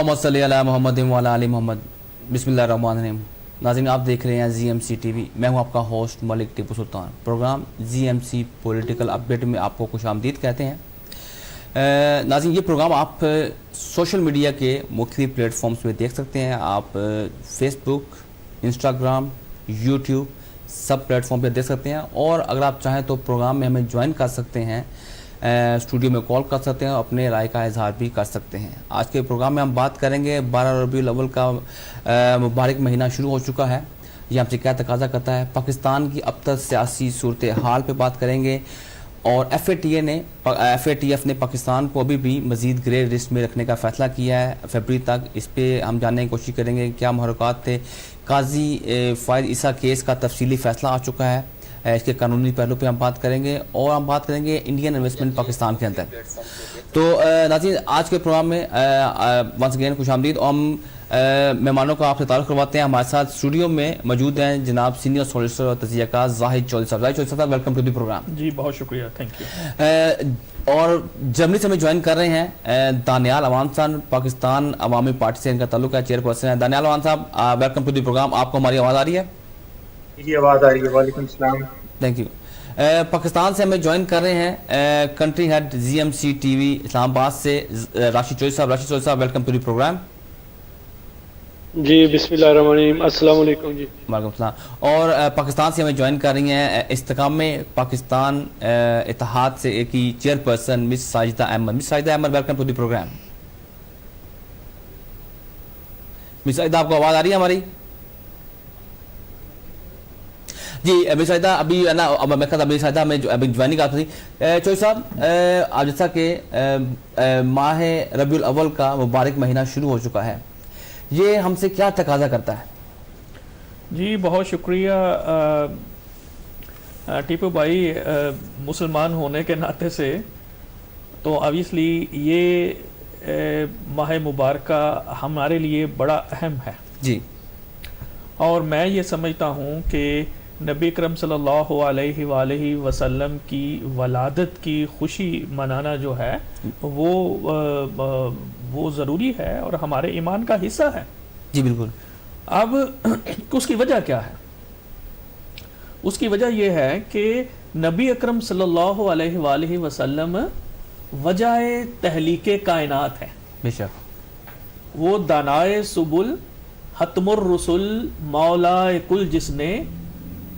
اللہم صلی علی محمد و علی آل محمد۔ بسم اللہ الرحمن الرحیم۔ ناظرین، آپ دیکھ رہے ہیں زی ایم سی ٹی وی، میں ہوں آپ کا ہوسٹ ملک ٹیپو سلطان۔ پروگرام زی ایم سی پولیٹیکل اپڈیٹ میں آپ کو خوش آمدید کہتے ہیں۔ ناظرین، یہ پروگرام آپ سوشل میڈیا کے مختلف پلیٹ فارمز پہ دیکھ سکتے ہیں۔ آپ فیس بک، انسٹاگرام، یوٹیوب سب پلیٹ فارم پہ دیکھ سکتے ہیں، اور اگر آپ چاہیں تو پروگرام میں ہمیں جوائن کر سکتے ہیں، اسٹوڈیو میں کال کر سکتے ہیں اور اپنے رائے کا اظہار بھی کر سکتے ہیں۔ آج کے پروگرام میں ہم بات کریں گے 12 ربیع الاول کا مبارک مہینہ شروع ہو چکا ہے، یہ ہم سے کیا تقاضا کرتا ہے۔ پاکستان کی اب تک سیاسی صورتحال پہ بات کریں گے، اور ایف اے ٹی ایف نے پاکستان کو ابھی بھی مزید گرے لسٹ میں رکھنے کا فیصلہ کیا ہے فیبری تک۔ اس پہ ہم جاننے کی کوشش کریں گے کیا محرکات تھے۔ قاضی فائز عیسیٰ کیس کا تفصیلی فیصلہ آ چکا ہے، اس کے قانونی پہلو پہ ہم بات کریں گے، اور ہم بات کریں گے انڈین انویسٹمنٹ پاکستان کے اندر۔ تو ناظرین، آج کے پروگرام میں ونس اگین خوش آمدید، اور ہم مہمانوں کا آپ سے تعارف کرواتے ہیں۔ ہمارے ساتھ اسٹوڈیو میں موجود ہیں جناب سینئر سولیسٹر اور تجزیہ کار زاہد چودھری صاحب۔ زاہد چودھری صاحب، ویلکم ٹو دی پروگرام۔ جی بہت شکریہ، تھینک یو۔ اور جرمنی سے ہمیں جوائن کر رہے ہیں دانیال امان صاحب، پاکستان عوامی پارٹی سے ان کا تعلق ہے، چیئر پرسن ہے۔ دانیال امان صاحب، ویلکم ٹو دی پروگرام۔ آپ کو ہماری آواز آ رہی ہے؟ جی آواز آ رہی ہے، وعلیکم السلام۔ Thank you. پاکستان سے ہمیں جوائن کر رہے ہیں کنٹری ہیڈ زی ایم سی ٹی وی اسلام آباد سے راشد چودھری صاحب۔ راشد چودھری صاحب، ویلکم ٹو دی پروگرام۔ جی بسم اللہ الرحمن الرحیم، السلام علیکم۔ جی وعلیکم السلام۔ اور پاکستان سے ہمیں جوائن کر رہی ہیں استحکام میں پاکستان اتحاد سے کی chairperson Miss Sajida Ahmed. Miss Sajida Ahmed, welcome to the programme. Miss Sajida, آپ کو آواز آ رہی ہے ہماری؟ جی مس ساجدہ، ابھی ہے نا، میں کہتا ابھی ساجدہ ہمیں ابھی جوائننگ آتی تھی۔ چودھری صاحب، آج جیسا کہ ماہ ربیع الاول کا مبارک مہینہ شروع ہو چکا ہے، یہ ہم سے کیا تقاضا کرتا ہے؟ جی بہت شکریہ ٹیپو بھائی، مسلمان ہونے کے ناطے سے تو آبویسلی یہ ماہ مبارکہ ہمارے لیے بڑا اہم ہے۔ جی، اور میں یہ سمجھتا ہوں کہ نبی اکرم صلی اللہ علیہ وآلہ وسلم کی ولادت کی خوشی منانا جو ہے وہ ضروری ہے اور ہمارے ایمان کا حصہ ہے۔ جی بالکل۔ اب اس کی وجہ کیا ہے؟ اس کی وجہ یہ ہے کہ نبی اکرم صلی اللہ علیہ وآلہ وسلم وجہ تحلیق کائنات ہے۔ بے شک۔ وہ دانائے سبل، حتم الرسل، مولا کل، جس نے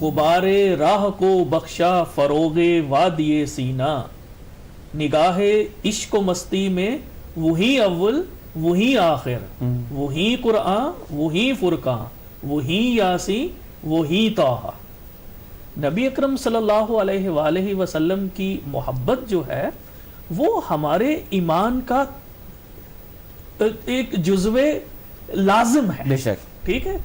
غبار راہ کو بخشا فروغ وادی سینا، نگاہ عشق و مستی میں وہی اول وہی آخر، وہی قرآن وہی فرقان، وہی یاسی وہی طٰہٰ۔ نبی اکرم صلی اللہ علیہ وآلہ وسلم کی محبت جو ہے وہ ہمارے ایمان کا ایک جزو لازم ہے۔ بے شک۔ ٹھیک ہے،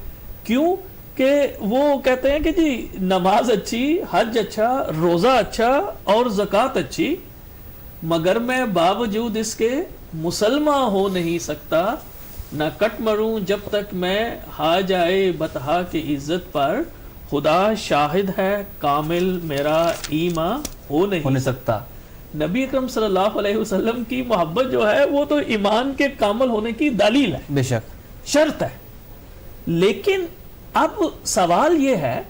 کیوں کہ وہ کہتے ہیں کہ جی نماز اچھی، حج اچھا، روزہ اچھا اور زکوٰۃ اچھی، مگر میں باوجود اس کے مسلمان ہو نہیں سکتا، نہ کٹ مروں جب تک میں ہا جائے بتہا کی عزت پر، خدا شاہد ہے کامل میرا ایمان ہو نہیں سکتا۔ نبی اکرم صلی اللہ علیہ وسلم کی محبت جو ہے وہ تو ایمان کے کامل ہونے کی دلیل ہے، بے شک، شرط ہے۔ لیکن اب سوال یہ ہے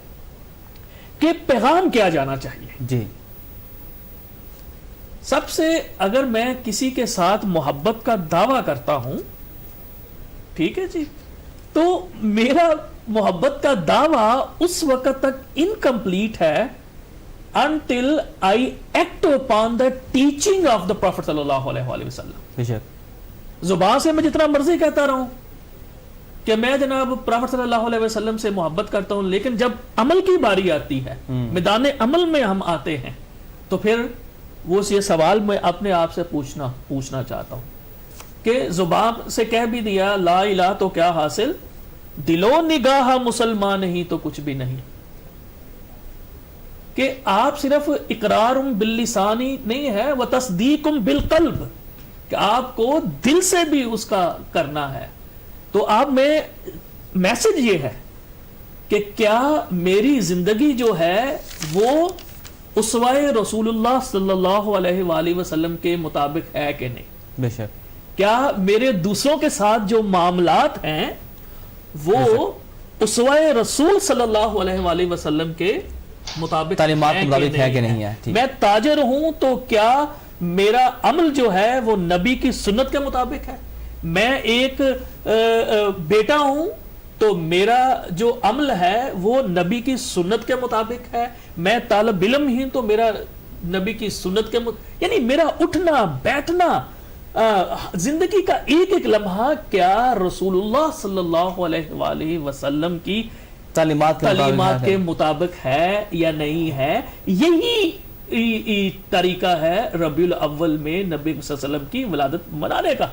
کہ پیغام کیا جانا چاہیے۔ جی، سب سے اگر میں کسی کے ساتھ محبت کا دعویٰ کرتا ہوں، ٹھیک ہے جی، تو میرا محبت کا دعویٰ اس وقت تک انکمپلیٹ ہے until I act upon the teaching of the Prophet صلی اللہ علیہ وآلہ وسلم۔ بے شک۔ زبان سے میں جتنا مرضی کہتا رہوں کہ میں جناب پروفٹ صلی اللہ علیہ وسلم سے محبت کرتا ہوں، لیکن جب عمل کی باری آتی ہے، میدان عمل میں ہم آتے ہیں، تو پھر وہ یہ سوال میں اپنے آپ سے پوچھنا چاہتا ہوں کہ زبان سے کہہ بھی دیا لا الہ تو کیا حاصل، دلو نگاہ مسلمان نہیں تو کچھ بھی نہیں، کہ آپ صرف اقرار باللسانی نہیں ہے، وہ تصدیق بالقلب، کہ آپ کو دل سے بھی اس کا کرنا ہے۔ تو آپ میں میسج یہ ہے کہ کیا میری زندگی جو ہے وہ اسوہ رسول اللہ صلی اللہ علیہ وآلہ وسلم کے مطابق ہے کہ نہیں؟ بے شک۔ کیا میرے دوسروں کے ساتھ جو معاملات ہیں وہ اسوہ رسول صلی اللہ علیہ وآلہ وسلم کے مطابق تعلیمات کے مطابق ہے کہ نہیں ہے؟ میں تاجر ہوں تو کیا میرا عمل جو ہے وہ نبی کی سنت کے مطابق ہے؟ میں ایک بیٹا ہوں تو میرا جو عمل ہے وہ نبی کی سنت کے مطابق ہے؟ میں طالب علم ہی تو میرا نبی کی سنت کے یعنی میرا اٹھنا بیٹھنا زندگی کا ایک ایک لمحہ کیا رسول اللہ صلی اللہ علیہ وآلہ وسلم کی تعلیمات کے مطابق ہے یا نہیں ہے؟ یہی طریقہ ہے ربیع الاول میں نبی صلی اللہ علیہ وسلم کی ولادت منانے کا.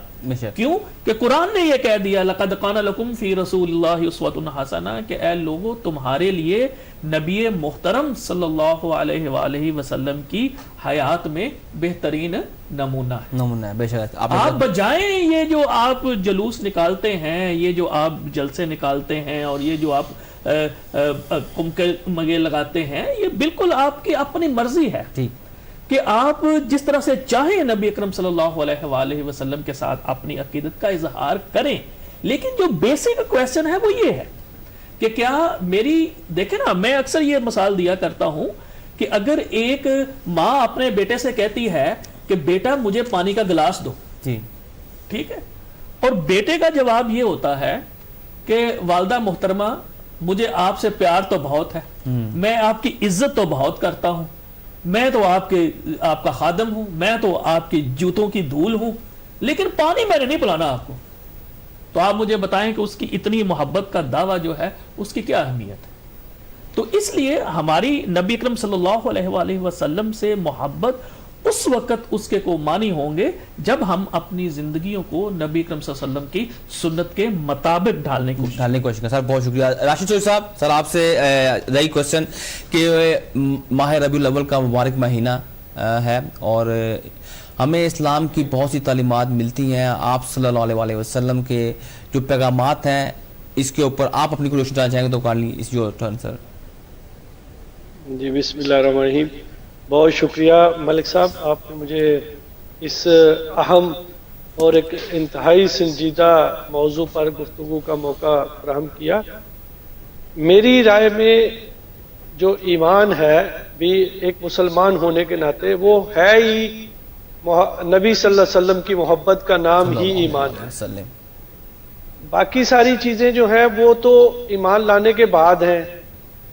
کیوں کہ قرآن نے یہ کہہ دیا لقد کان لکم فی رسول اللہ اسوۃ حسنہ کہ اے لوگو تمہارے لیے نبی محترم صلی اللہ علیہ وآلہ وسلم کی حیات میں بہترین نمونہ ہے. بے شک آپ بجائیں یہ جو آپ جلوس نکالتے ہیں, یہ جو آپ جلسے نکالتے ہیں اور یہ جو آپ کمکے مگے لگاتے ہیں, یہ بالکل آپ کی اپنی مرضی ہے کہ آپ جس طرح سے چاہیں نبی اکرم صلی اللہ علیہ وآلہ وسلم کے ساتھ اپنی عقیدت کا اظہار کریں. لیکن جو بیسک کویسچن ہے وہ یہ ہے کہ کیا میری دیکھیں نا, میں اکثر یہ مثال دیا کرتا ہوں کہ اگر ایک ماں اپنے بیٹے سے کہتی ہے کہ بیٹا مجھے پانی کا گلاس دو, ٹھیک ہے, اور بیٹے کا جواب یہ ہوتا ہے کہ والدہ محترمہ مجھے آپ سے پیار تو بہت ہے, میں آپ کی عزت تو بہت کرتا ہوں, میں تو آپ کا خادم ہوں, میں تو آپ کی جوتوں کی دھول ہوں, لیکن پانی میں نے نہیں پلانا آپ کو. تو آپ مجھے بتائیں کہ اس کی اتنی محبت کا دعویٰ جو ہے اس کی کیا اہمیت ہے؟ تو اس لیے ہماری نبی اکرم صلی اللہ علیہ وآلہ وسلم سے محبت اس وقت اس کے کو مانی ہوں گے جب ہم اپنی زندگیوں کو نبی اکرم صلی اللہ علیہ وسلم کی سنت کے مطابق ڈھالنے کی کوشش کریں. سر بہت شکریہ. راشد چودھری صاحب, سر آپ سے رہی کوشچن کہ ماہ ربیع الاول کا مبارک مہینہ ہے اور ہمیں اسلام کی بہت سی تعلیمات ملتی ہیں, آپ صلی اللہ علیہ وسلم کے جو پیغامات ہیں اس کے اوپر آپ اپنی کوئی روشنی ڈالنا چاہیں گے تو کر لیں اس جو ٹرن. سر جی بسم اللہ الرحمن الرحیم. بہت شکریہ ملک صاحب, آپ نے مجھے اس اہم اور ایک انتہائی سنجیدہ موضوع پر گفتگو کا موقع فراہم کیا. میری رائے میں جو ایمان ہے بھی ایک مسلمان ہونے کے ناطے وہ ہے ہی نبی صلی اللہ علیہ وسلم کی محبت کا نام ہی ایمان ہے. باقی ساری چیزیں جو ہیں وہ تو ایمان لانے کے بعد ہیں.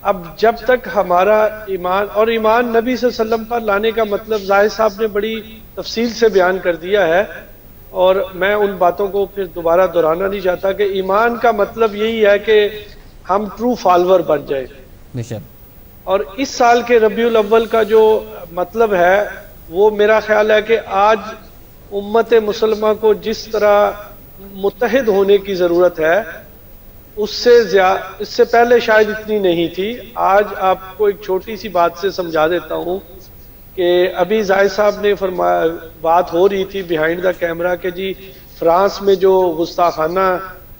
اب جب تک ہمارا ایمان اور ایمان نبی صلی اللہ علیہ وسلم پر لانے کا مطلب زاہد صاحب نے بڑی تفصیل سے بیان کر دیا ہے اور میں ان باتوں کو پھر دوبارہ دہرانا نہیں چاہتا کہ ایمان کا مطلب یہی ہے کہ ہم ٹرو فالوور بن جائیں. اور اس سال کے ربیع الاول کا جو مطلب ہے وہ میرا خیال ہے کہ آج امت مسلمہ کو جس طرح متحد ہونے کی ضرورت ہے اس سے پہلے شاید اتنی نہیں تھی. آج آپ کو ایک چھوٹی سی بات سے سمجھا دیتا ہوں کہ ابھی زاہد صاحب نے فرمایا, بات ہو رہی تھی بیہائنڈ دا کیمرہ کہ جی فرانس میں جو گستاخانہ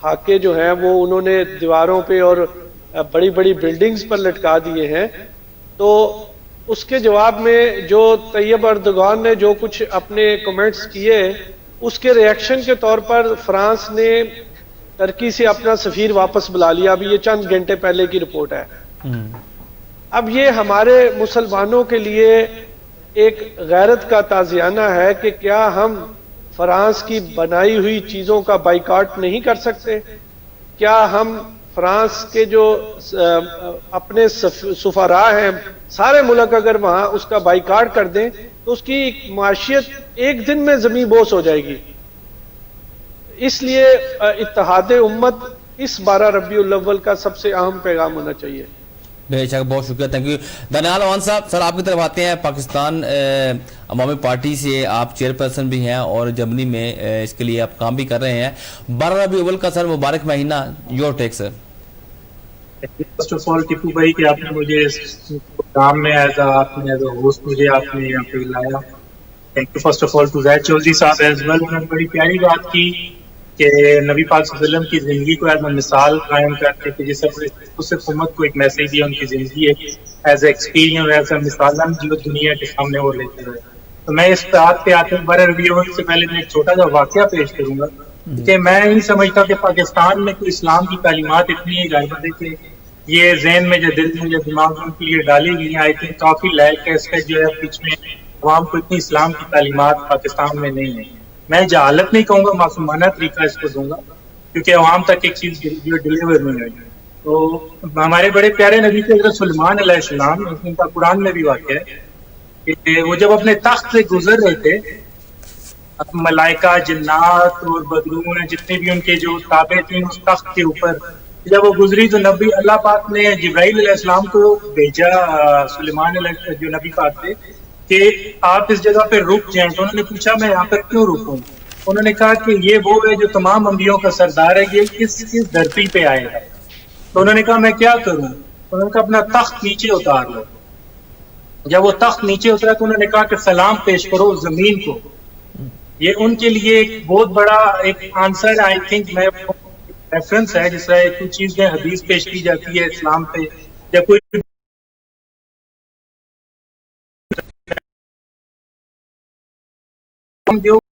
خاکے جو ہیں وہ انہوں نے دیواروں پہ اور بڑی بڑی بلڈنگز پر لٹکا دیے ہیں. تو اس کے جواب میں جو طیب اردوغان نے جو کچھ اپنے کمنٹس کیے اس کے ریئیکشن کے طور پر فرانس نے ترکی سے اپنا سفیر واپس بلا لیا. ابھی یہ چند گھنٹے پہلے کی رپورٹ ہے. اب یہ ہمارے مسلمانوں کے لیے ایک غیرت کا تازیانہ ہے کہ کیا ہم فرانس کی بنائی ہوئی چیزوں کا بائیکاٹ نہیں کر سکتے؟ کیا ہم فرانس کے جو اپنے سفراء ہیں سارے ملک اگر وہاں اس کا بائیکاٹ کر دیں تو اس کی معاشیت ایک دن میں زمین بوس ہو جائے گی. اس لیے اتحاد امت اس 12 ربیع الاول کا سب سے اہم پیغام ہونا چاہیے. بے شک, بہت شکریہ, تھینک یو. دانیال اوان صاحب, سر آپ کی طرف آتے ہیں. پاکستان عوامی پارٹی سے آپ چیئر پرسن بھی ہیں اور جرمنی میں اس کے لیے آپ کام بھی کر رہے ہیں. 12 ربیع الاول کا سر مبارک مہینہ, your take sir. First of آل ٹیپو بھائی کہ آپ نے مجھے کام میں ایز اے ہوسٹ مجھے آپ نے یہاں پہ لایا. Thank you first of all to Zaid Chaudhry صاحب ایز ویل. انہوں نے بڑی پیاری بات کی کہ نبی پاک صلی اللہ علیہ وسلم کی زندگی کو ایز اے مثال قائم کرتے کہ جس صرف امت کو ایک میسج دیا, ان کی زندگی ہے as a experience, as a مثال جو دنیا کے سامنے وہ لیتے ہوئے. تو میں اس بات پہ آتے بڑے ریویو سے پہلے میں ایک چھوٹا سا واقعہ پیش کروں گا کہ میں نہیں سمجھتا کہ پاکستان میں کوئی اسلام کی تعلیمات اتنی ہے غالباً کہ یہ ذہن میں جو دل میں جو دماغ میں کے لیے ڈالی گئی ہیں آئی تھنک کافی لیک ہے اس کا جو ہے بیچ میں عوام کو اتنی اسلام کی تعلیمات پاکستان میں نہیں ہے. میں جہالت نہیں کہوں گا، معصومانہ طریقہ اس کو دوں گا کیونکہ عوام تک ایک چیز جو ڈلیور نہیں ہوئی. تو ہمارے بڑے پیارے نبی کے حضرت سلیمان علیہ السلام ان کا قرآن میں بھی واقع ہے کہ وہ جب اپنے تخت سے گزر رہے تھے، ملائکہ جنات اور بدرون جتنے بھی ان کے جو تابع تھے اس تخت کے اوپر جب وہ گزری تو نبی اللہ پاک نے جبرائیل علیہ السلام کو بھیجا سلیمان علیہ جو نبی پاک تھے کہ آپ اس جگہ پہ رک جائیں. تو انہوں نے پوچھا میں یہاں پر کیوں رکوں؟ انہوں نے کہا کہ یہ وہ ہے جو تمام انبیوں کا سردار ہے، یہ کس دھرتی پہ آئے گا. تو انہوں نے کہا میں کیا کروں؟ انہوں نے کہا اپنا تخت نیچے اتار لو. جب وہ تخت نیچے اترا تو انہوں نے کہا کہ سلام پیش کرو زمین کو. یہ ان کے لیے ایک بہت بڑا ایک آنسر آئی تھنک میں ریفرنس ہے، جس طرح کچھ چیز میں حدیث پیش کی جاتی ہے اسلام پہ یا کوئی